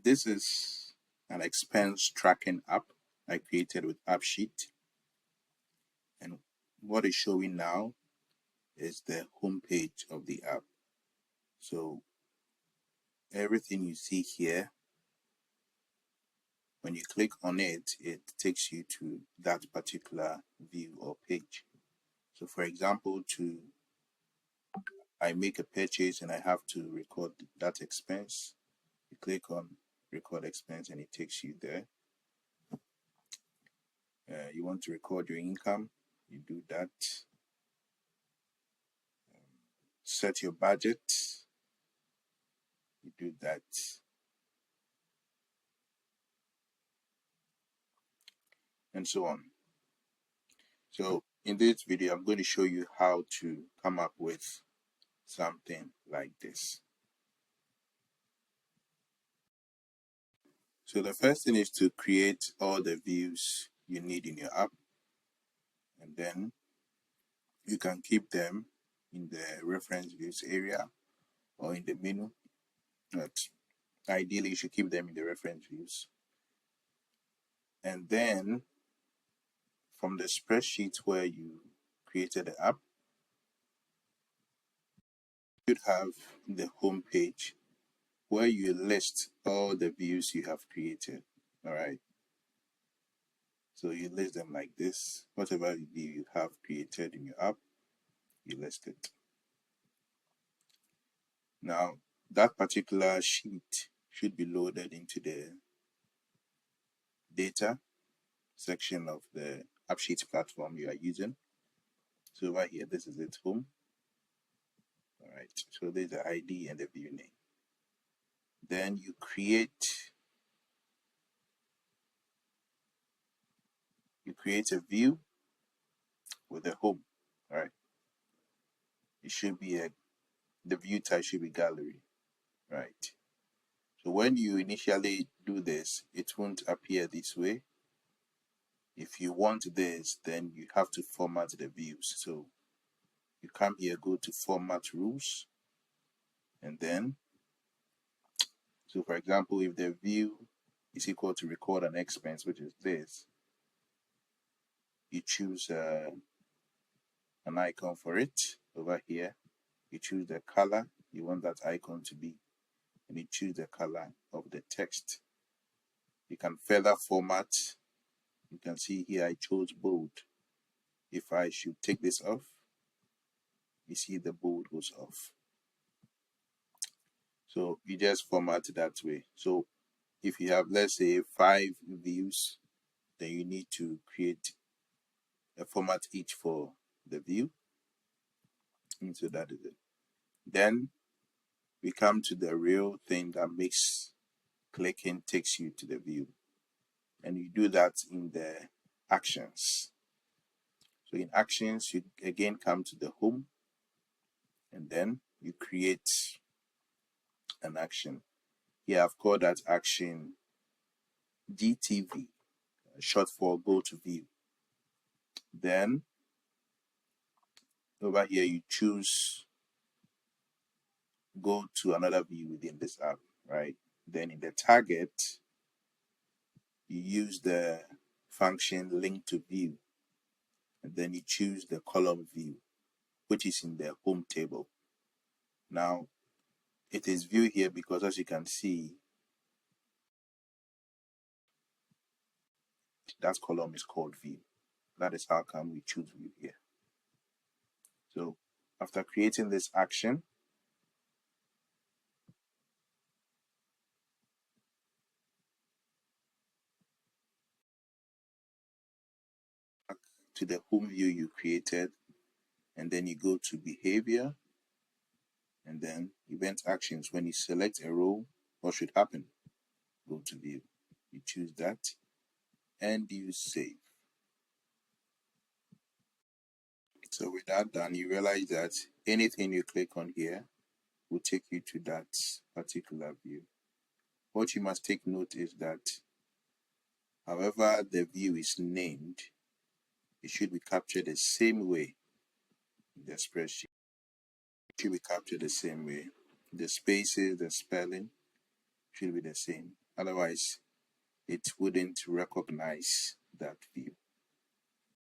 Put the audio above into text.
This is an expense tracking app I created with AppSheet, and what is showing now is the home page of the app. So everything you see here, when you click on it, it takes you to that particular view or page. So for example, I make a purchase and I have to record that expense. You click on record expense and it takes you there. You want to record your income, you do that. Set your budget, you do that. And so on. So in this video, I'm going to show you how to come up with something like this. So the first thing is to create all the views you need in your app, and then you can keep them in the reference views area or in the menu. But ideally, you should keep them in the reference views. And then from the spreadsheet where you created the app, you should have the home page where you list all the views you have created. All right. So you list them like this. Whatever view you have created in your app, you list it. Now, that particular sheet should be loaded into the data section of the AppSheet platform you are using. So over here, this is its home. All right. So there's the ID and the view name. Then you create a view with a home. All right. It should be the view type should be gallery. Right. So when you initially do this, it won't appear this way. If you want this, then you have to format the views. So you come here, go to format rules, and then, so for example, if the view is equal to record an expense, which is this, you choose an icon for it over here. You choose the color you want that icon to be, and you choose the color of the text. You can further format. You can see here I chose bold. If I should take this off, you see the bold goes off. So you just format that way. So if you have, let's say, 5 views, then you need to create a format each for the view. And so that is it. Then we come to the real thing that makes clicking takes you to the view. And you do that in the actions. So in actions, you again come to the home, and then you create an action. Here I've called that action GTV, short for go to view. Then over here you choose go to another view within this app, right? Then in the target, you use the function LINKTOVIEW, and then you choose the column view, which is in the home table. Now, it is view here because, as you can see, that column is called view. That is how come we choose view here. So after creating this action, back to the home view you created, and then you go to behavior, and then event actions. When you select a row, what should happen? Go to view. You choose that, and you save. So with that done, you realize that anything you click on here will take you to that particular view. What you must take note is that however the view is named, it should be captured the same way in the spreadsheet. It should be captured the same way. The spaces, the spelling should be the same. Otherwise, it wouldn't recognize that view.